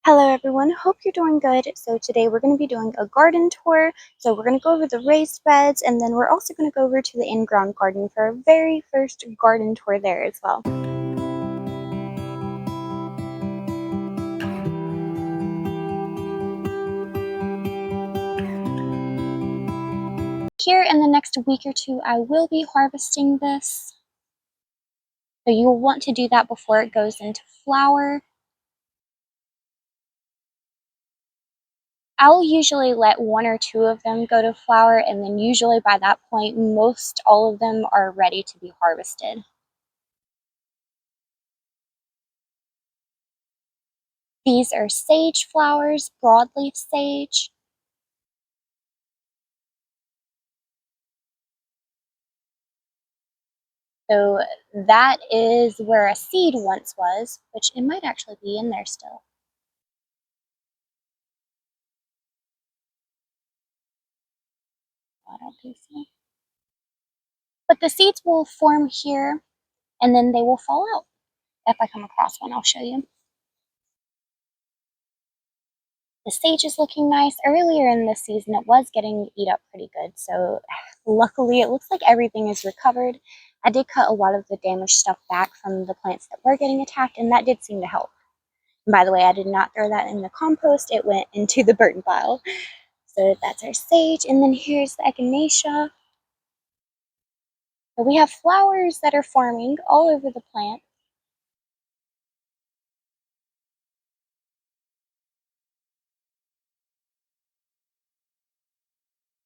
Hello everyone, hope you're doing good. So today we're going to be doing a garden tour. So we're going to go over the raised beds, and then we're also going to go over to the in-ground garden for our very first garden tour there as well. Here in the next week or two, I will be harvesting this. So you'll want to do that before it goes into flower. I'll usually let one or two of them go to flower, and then usually by that point, most all of them are ready to be harvested. These are sage flowers, broadleaf sage. So that is where a seed once was, which it might actually be in there still. I don't think so. But the seeds will form here, and then they will fall out. If I come across one, I'll show you. The sage is looking nice. Earlier in this season, it was getting eat up pretty good. So luckily, it looks like everything is recovered. I did cut a lot of the damaged stuff back from the plants that were getting attacked, and that did seem to help. And by the way, I did not throw that in the compost. It went into the burn pile. So that's our sage, and then here's the echinacea. So we have flowers that are forming all over the plant.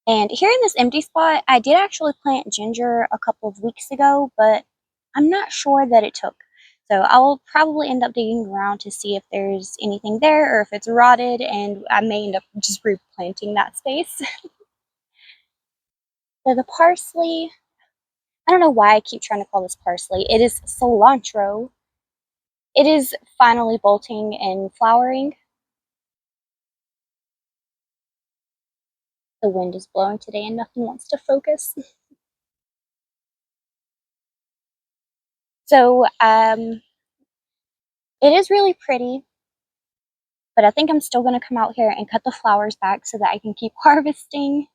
And here in this empty spot, I did actually plant ginger a couple of weeks ago, but I'm not sure that it took. So I'll probably end up digging around to see if there's anything there or if it's rotted, and I may end up just replanting that space. So the parsley, I don't know why I keep trying to call this parsley. It is cilantro. It is finally bolting and flowering. The wind is blowing today and nothing wants to focus. So it is really pretty, but I think I'm still going to come out here and cut the flowers back so that I can keep harvesting.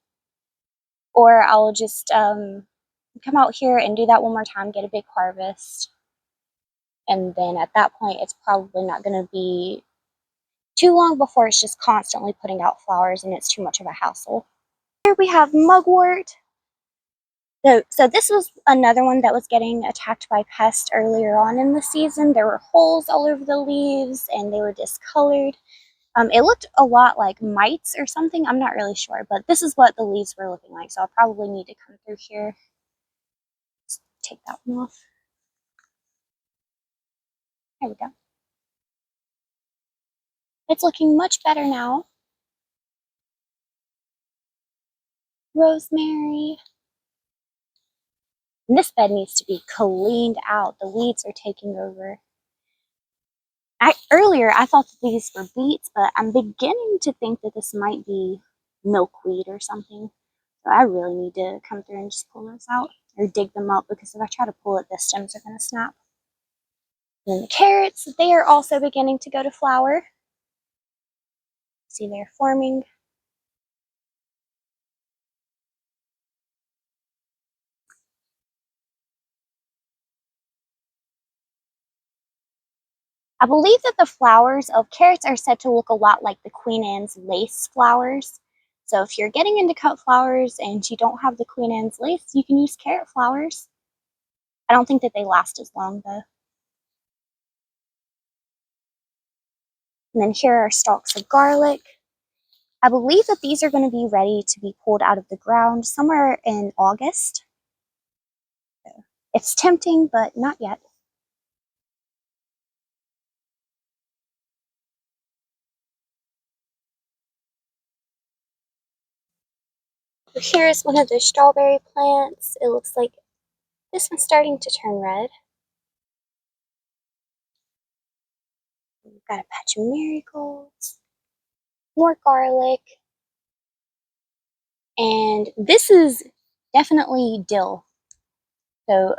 Or I'll just come out here and do that one more time, get a big harvest. And then at that point, it's probably not going to be too long before it's just constantly putting out flowers and it's too much of a hassle. Here we have mugwort. So this was another one that was getting attacked by pests earlier on in the season. There were holes all over the leaves and they were discolored. It looked a lot like mites or something. I'm not really sure, but this is what the leaves were looking like. So I'll probably need to come through here. Let's take that one off. There we go. It's looking much better now. Rosemary. And this bed needs to be cleaned out. The weeds are taking over. Earlier, I thought that these were beets, but I'm beginning to think that this might be milkweed or something. So I really need to come through and just pull those out or dig them up, because if I try to pull it, the stems are going to snap. And then the carrots, they are also beginning to go to flower. See, they're forming. I believe that the flowers of carrots are said to look a lot like the Queen Anne's lace flowers. So if you're getting into cut flowers and you don't have the Queen Anne's lace, you can use carrot flowers. I don't think that they last as long though. And then here are stalks of garlic. I believe that these are going to be ready to be pulled out of the ground somewhere in August. So it's tempting, but not yet. Here's one of the strawberry plants. It looks like this one's starting to turn red. We've got a patch of marigolds, more garlic, and this is definitely dill. So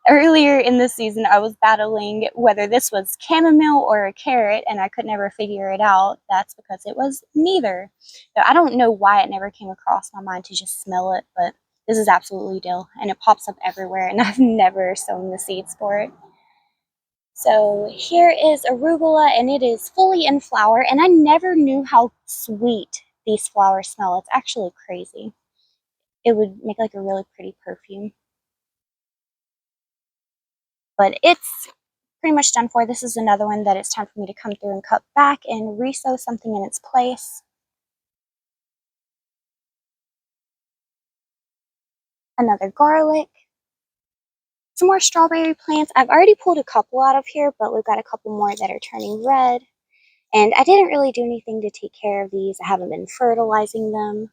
Earlier in the season, I was battling whether this was chamomile or a carrot, and I could never figure it out. That's because it was neither. So I don't know why it never came across my mind to just smell it, but this is absolutely dill, and it pops up everywhere, and I've never sown the seeds for it. So here is arugula, and it is fully in flower, and I never knew how sweet these flowers smell. It's actually crazy. It would make like a really pretty perfume. But it's pretty much done for. This is another one that it's time for me to come through and cut back and resow something in its place. Another garlic. Some more strawberry plants. I've already pulled a couple out of here, but we've got a couple more that are turning red. And I didn't really do anything to take care of these. I haven't been fertilizing them.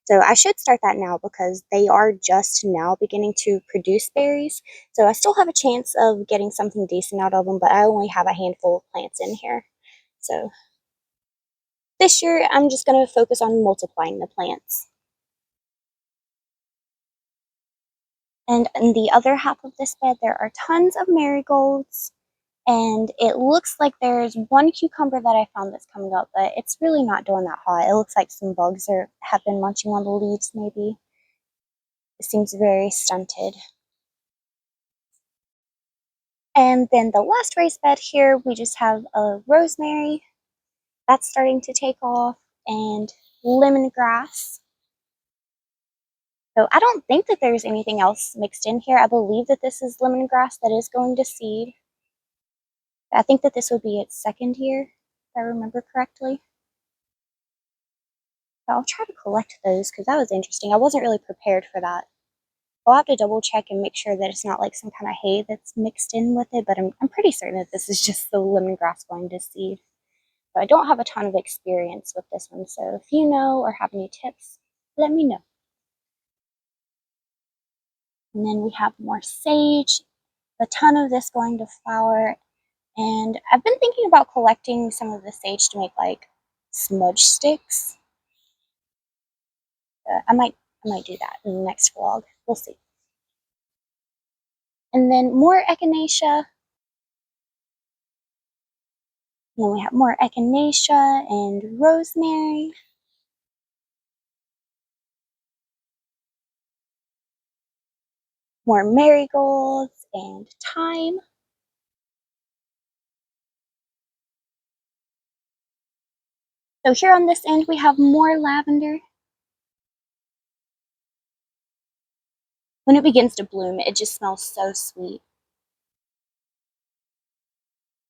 So I should start that now because they are just now beginning to produce berries. So I still have a chance of getting something decent out of them, but I only have a handful of plants in here. So this year I'm just going to focus on multiplying the plants. And in the other half of this bed, there are tons of marigolds. And it looks like there's one cucumber that I found that's coming up, but it's really not doing that hot. It looks like some bugs have been munching on the leaves, maybe. It seems very stunted. And then the last raised bed here, we just have a rosemary. That's starting to take off. And lemongrass. So I don't think that there's anything else mixed in here. I believe that this is lemongrass that is going to seed. I think that this would be its second year, if I remember correctly. But I'll try to collect those because that was interesting. I wasn't really prepared for that. I'll have to double check and make sure that it's not like some kind of hay that's mixed in with it, but I'm pretty certain that this is just the lemongrass going to seed. But I don't have a ton of experience with this one, so if you know or have any tips, let me know. And then we have more sage, a ton of this going to flower. And I've been thinking about collecting some of the sage to make like smudge sticks. I might do that in the next vlog. We'll see. And then more echinacea. And then we have more echinacea and rosemary. More marigolds and thyme. So here on this end we have more lavender. When it begins to bloom, it just smells so sweet.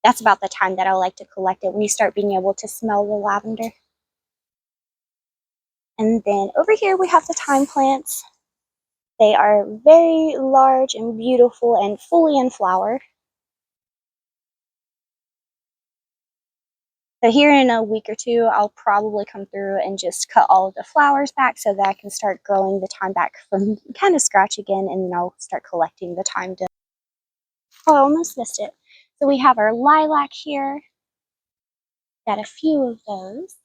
That's about the time that I like to collect it, when you start being able to smell the lavender. And then over here we have the thyme plants. They are very large and beautiful and fully in flower. So here in a week or two, I'll probably come through and just cut all of the flowers back so that I can start growing the thyme back from kind of scratch again, and then I'll start collecting the thyme. Oh, I almost missed it. So we have our lilac here. Got a few of those.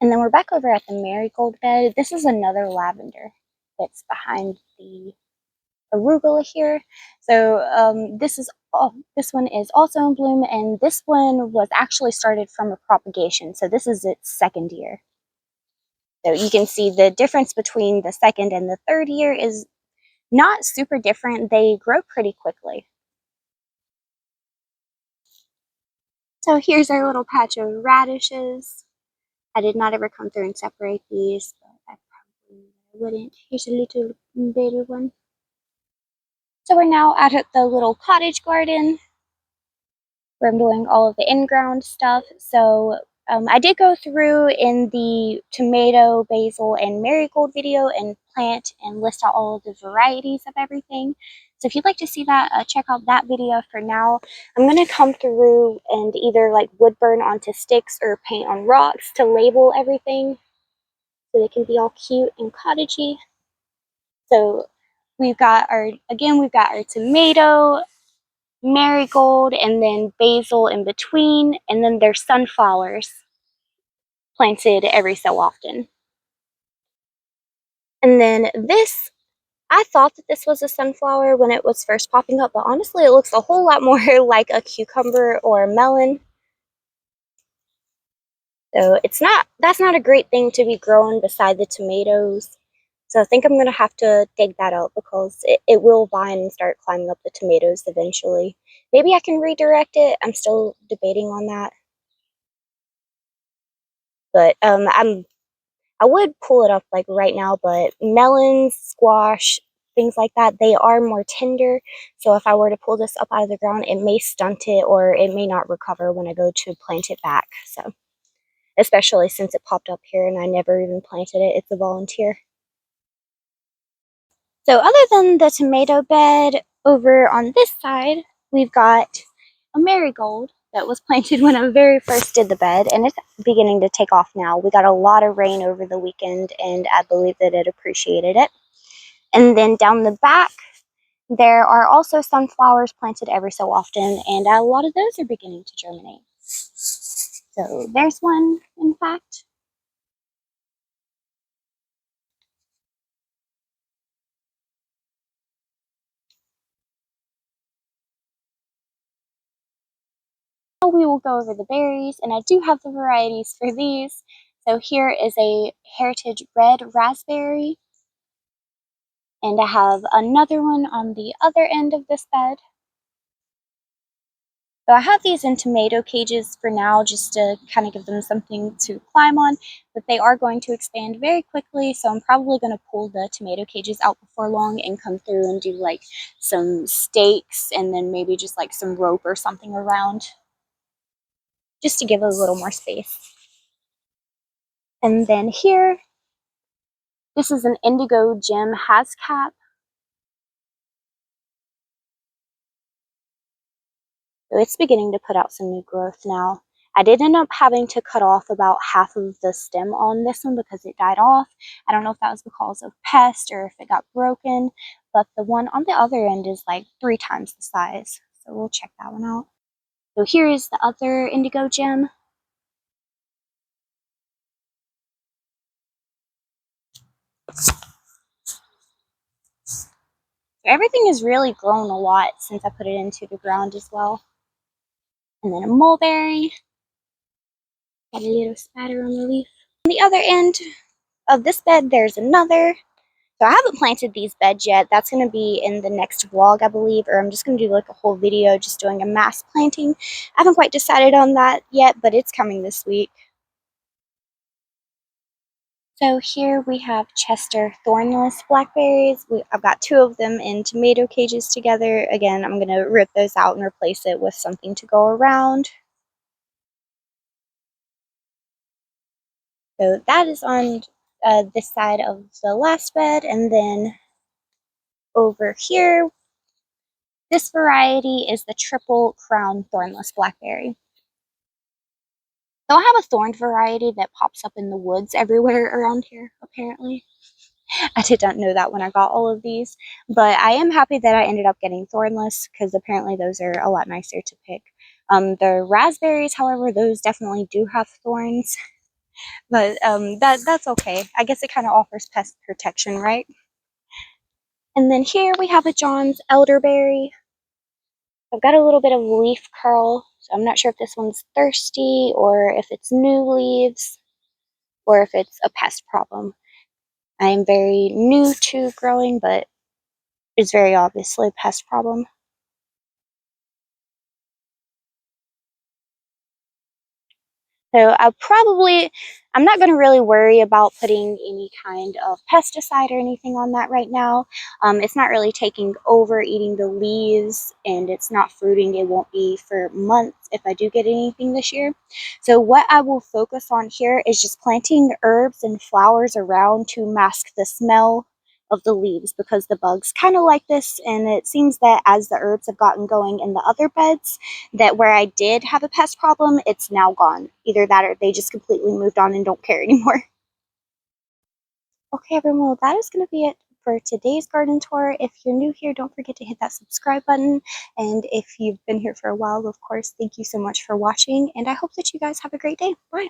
And then we're back over at the marigold bed. This is another lavender that's behind the arugula here. So this one is also in bloom, and this one was actually started from a propagation. So this is its second year. So you can see the difference between the second and the third year is not super different. They grow pretty quickly. So here's our little patch of radishes. I did not ever come through and separate these, but I probably wouldn't. Here's a little bigger one. So we're now out at the little cottage garden where I'm doing all of the in-ground stuff. So I did go through in the tomato, basil, and marigold video and plant and list out all of the varieties of everything. So if you'd like to see that, check out that video. For now, I'm going to come through and either like wood burn onto sticks or paint on rocks to label everything so they can be all cute and cottagey. So we've got our tomato, marigold, and then basil in between, and then there's sunflowers planted every so often. And then this, I thought that this was a sunflower when it was first popping up, but honestly it looks a whole lot more like a cucumber or a melon. So that's not a great thing to be growing beside the tomatoes. So I think I'm going to have to dig that out because it will vine and start climbing up the tomatoes eventually. Maybe I can redirect it. I'm still debating on that. But I would pull it up like right now, but melons, squash, things like that, they are more tender. So if I were to pull this up out of the ground, it may stunt it or it may not recover when I go to plant it back. So especially since it popped up here and I never even planted it. It's a volunteer. So other than the tomato bed, over on this side, we've got a marigold that was planted when I very first did the bed, and it's beginning to take off now. We got a lot of rain over the weekend, and I believe that it appreciated it. And then down the back, there are also sunflowers planted every so often, and a lot of those are beginning to germinate. So there's one, in fact. We will go over the berries, and I do have the varieties for these. So here is a heritage red raspberry, and I have another one on the other end of this bed. So I have these in tomato cages for now just to kind of give them something to climb on, but they are going to expand very quickly, so I'm probably going to pull the tomato cages out before long and come through and do like some stakes and then maybe just like some rope or something around just to give it a little more space. And then here, this is an indigo gem hascap. So it's beginning to put out some new growth now. I did end up having to cut off about half of the stem on this one because it died off. I don't know if that was because of pest or if it got broken, but the one on the other end is like 3 times the size. So we'll check that one out. So here is the other indigo gem. So everything has really grown a lot since I put it into the ground as well. And then a mulberry. Got a little spatter on the leaf. On the other end of this bed, there's another. So I haven't planted these beds yet. That's going to be in the next vlog, I believe, or I'm just going to do like a whole video just doing a mass planting. I haven't quite decided on that yet, but it's coming this week. So here we have Chester thornless blackberries. I've got 2 of them in tomato cages together. Again, I'm going to rip those out and replace it with something to go around. So that is on this side of the last bed, and then over here, this variety is the triple crown thornless blackberry. So I have a thorned variety that pops up in the woods everywhere around here, apparently. I did not know that when I got all of these, but I am happy that I ended up getting thornless because apparently those are a lot nicer to pick. The raspberries, however, those definitely do have thorns, but that's okay. I guess it kind of offers pest protection, right? And then here we have a John's elderberry. I've got a little bit of leaf curl, so I'm not sure if this one's thirsty or if it's new leaves or if it's a pest problem. I am very new to growing, but it's very obviously a pest problem. So I'm not going to really worry about putting any kind of pesticide or anything on that right now. It's not really taking over, eating the leaves, and it's not fruiting. It won't be for months if I do get anything this year. So what I will focus on here is just planting herbs and flowers around to mask the smell of the leaves because the bugs kind of like this, and it seems that as the herbs have gotten going in the other beds, that where I did have a pest problem, it's now gone. Either that or they just completely moved on and don't care anymore. Okay, everyone, well, that is going to be it for today's garden tour. If you're new here, don't forget to hit that subscribe button. And if you've been here for a while, of course, thank you so much for watching. And I hope that you guys have a great day. Bye.